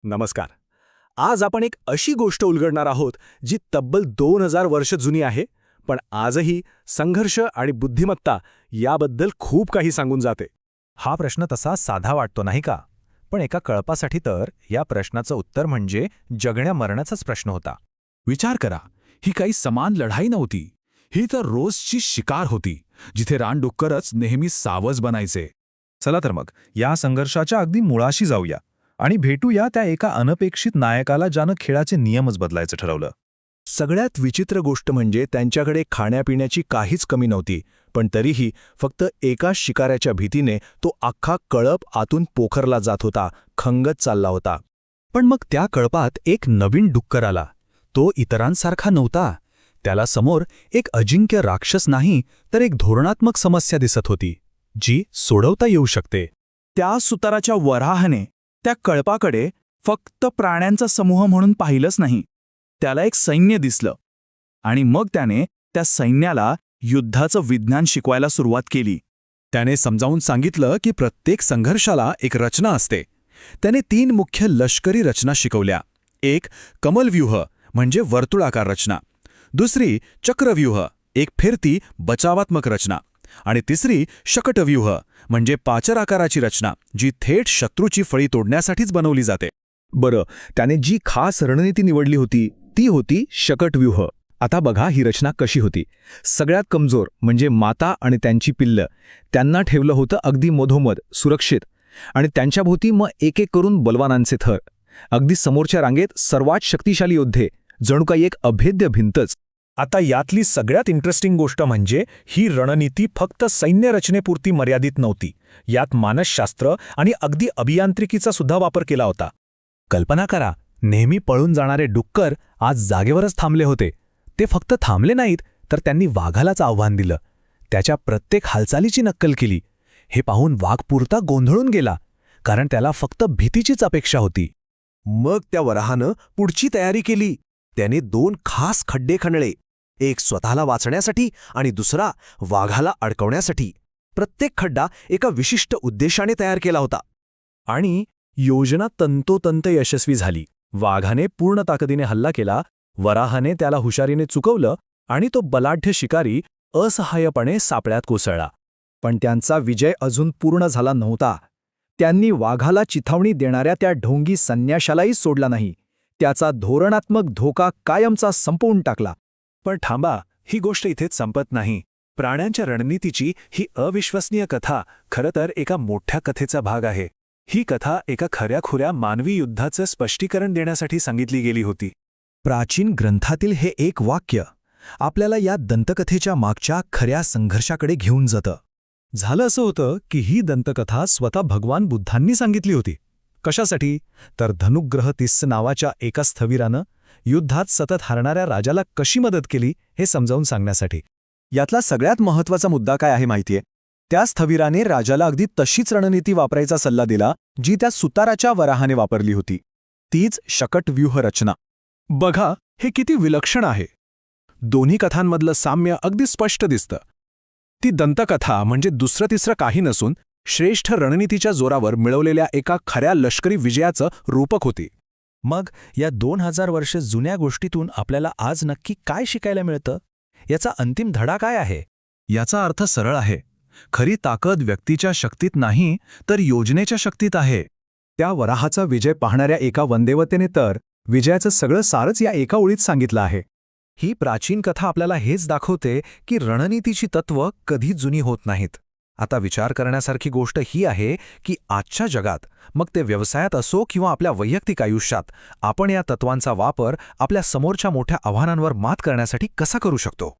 नमस्कार. आज आपण एक अशी गोष्ट उलगडणार आहोत जी तब्बल 2000 वर्ष जुनी आहे, पण आजही संघर्ष आणि बुद्धिमत्ता याबद्दल खूप काही सांगून जाते. हा प्रश्न तसा साधा वाटतो नाही का? पण एका कळपासाठी तर या प्रश्नाचं उत्तर म्हणजे जगण्या मरणाचाच प्रश्न होता. विचार करा, ही काही समान लढाई नव्हती. ही तर रोजची शिकार होती, जिथे रानडुक्करच नेहमी सावज बनायचे. चला तर मग या संघर्षाच्या अगदी मुळाशी जाऊया आणि भेटूया त्या एका अनपेक्षित नायकाला ज्यानं खेळाचे नियमच बदलायचं ठरवलं. सगळ्यात विचित्र गोष्ट म्हणजे त्यांच्याकडे खाण्यापिण्याची काहीच कमी नव्हती, पण तरीही फक्त एका शिकाऱ्याच्या भीतीने तो अख्खा कळप आतून पोखरला जात होता, खंगत चालला होता. पण मग त्या कळपात एक नवीन डुक्कर आला. तो इतरांसारखा नव्हता. त्याला समोर एक अजिंक्य राक्षस नाही, तर एक धोरणात्मक समस्या दिसत होती, जी सोडवता येऊ शकते. त्या सुताराच्या वराहाने त्या कळपाकडे फक्त प्राण्यांचा समूह म्हणून पाहिलंच नाही. त्याला एक सैन्य दिसलं आणि मग त्याने त्या सैन्याला युद्धाचं विज्ञान शिकवायला सुरुवात केली. त्याने समजावून सांगितलं की प्रत्येक संघर्षाला एक रचना असते. त्याने 3 मुख्य लष्करी रचना शिकवल्या. एक कमलव्यूह म्हणजे वर्तुळाकार रचना, दुसरी चक्रव्यूह एक फिरती बचावात्मक रचना, आणि तिसरी शकटव्यूह म्हणजे पाचराकाराची रचना, जी थेट शत्रूची फळी तोडण्यासाठीच बनवली जाते. बरं, त्याने जी खास रणनीती निवडली होती ती होती शकटव्यूह. आता बघा ही रचना कशी होती. सगळ्यात कमजोर म्हणजे माता आणि त्यांची पिल्लं, त्यांना ठेवलं होतं अगदी मधोमध सुरक्षित, आणि त्यांच्याभोवती मग एक एक करून बलवानांचे थर. अगदी समोरच्या रांगेत सर्वात शक्तिशाली योद्धे, जणू काही एक अभेद्य भिंतच. आता यातली सगळ्यात इंटरेस्टिंग गोष्ट म्हणजे ही रणनीती फक्त सैन्य रचनेपुरती मर्यादित नव्हती. यात मानसशास्त्र आणि अगदी अभियांत्रिकीचा सुद्धा वापर केला होता. कल्पना करा, नेहमी पळून जाणारे डुक्कर आज जागेवरच थांबले होते. ते फक्त थांबले नाहीत, तर त्यांनी वाघालाच आव्हान दिलं. त्याच्या प्रत्येक हालचालीची नक्कल केली. हे पाहून वाघ पुरता गोंधळून गेला, कारण त्याला फक्त भीतीचीच अपेक्षा होती. मग त्या वराहानं पुढची तयारी केली. त्याने 2 खास खड्डे खणले, एक स्वतःला वाचण्यासाठी आणि दुसरा वाघाला अडकवण्यासाठी. प्रत्येक खड्डा एका विशिष्ट उद्देशाने तयार केला होता. आणि योजना तंतोतंत यशस्वी झाली. वाघाने पूर्ण ताकदीने हल्ला केला, वराहाने त्याला हुशारीने चुकवलं, आणि तो बलाढ्य शिकारी असहाय्यपणे सापळ्यात कोसळला. पण त्यांचा विजय अजून पूर्ण झाला नव्हता. त्यांनी वाघाला चिथावणी देणाऱ्या त्या ढोंगी संन्याशालाही सोडला नाही. त्याचा धोरणात्मक धोका कायमचा संपवून टाकला. पण थांबा, ही गोष्ट इथेच संपत नाही. प्राण्यांच्या रणनीतीची ही अविश्वसनीय कथा खरं तर एका मोठ्या कथेचा भाग आहे. ही कथा एका खऱ्याखुऱ्या मानवी युद्धाचं स्पष्टीकरण देण्यासाठी सांगितली गेली होती. प्राचीन ग्रंथातील हे एक वाक्य आपल्याला या दंतकथेच्या मागच्या खऱ्या संघर्षाकडे घेऊन जातं. झालं असं होतं की ही दंतकथा स्वतः भगवान बुद्धांनी सांगितली होती. कशासाठी? तर धनुग्रह तिस्स नावाच्या एका स्थविरानं युद्धात सतत हारणाऱ्या राजाला कशी मदत केली हे समजावून सांगण्यासाठी. यातला सगळ्यात महत्त्वाचा मुद्दा काय आहे माहितीये? त्या स्थविराने राजाला अगदी तशीच रणनीती वापरायचा सल्ला दिला जी त्या सुताराच्या वराहाने वापरली होती. तीच शकटव्यूह रचना. बघा, हे किती विलक्षण आहे. दोन्ही कथांमधलं साम्य अगदी स्पष्ट दिसतं. ती दंतकथा म्हणजे दुसरं तिसरं काही नसून श्रेष्ठ रणनीतीच्या जोरावर मिळवलेल्या एका खऱ्या लष्करी विजयाचं रूपक होती. मग या 2000 वर्ष जुन्या गोष्टीतून आपल्याला आज नक्की काय शिकायला मिळतं? याचा अंतिम धडा काय आहे? याचा अर्थ सरळ आहे. खरी ताकद व्यक्तीच्या शक्तीत नाही, तर योजनेच्या शक्तीत आहे. त्या वराहाचा विजय पाहणाऱ्या एका वंदेवतेने तर विजयाचं सगळं सारच या एका ओळीत सांगितलं आहे. ही प्राचीन कथा आपल्याला हेच दाखवते की रणनीतीची तत्त्व कधी जुनी होत नाहीत. आता विचार करण्यासारखी गोष्ट ही आहे की आजच्या जगात, मग ते व्यवसायात असो किंवा आपल्या वैयक्तिक आयुष्यात, आपण या तत्वांचा वापर आपल्या समोरच्या मोठ्या आव्हानांवर मात करण्यासाठी कसा करू शकतो.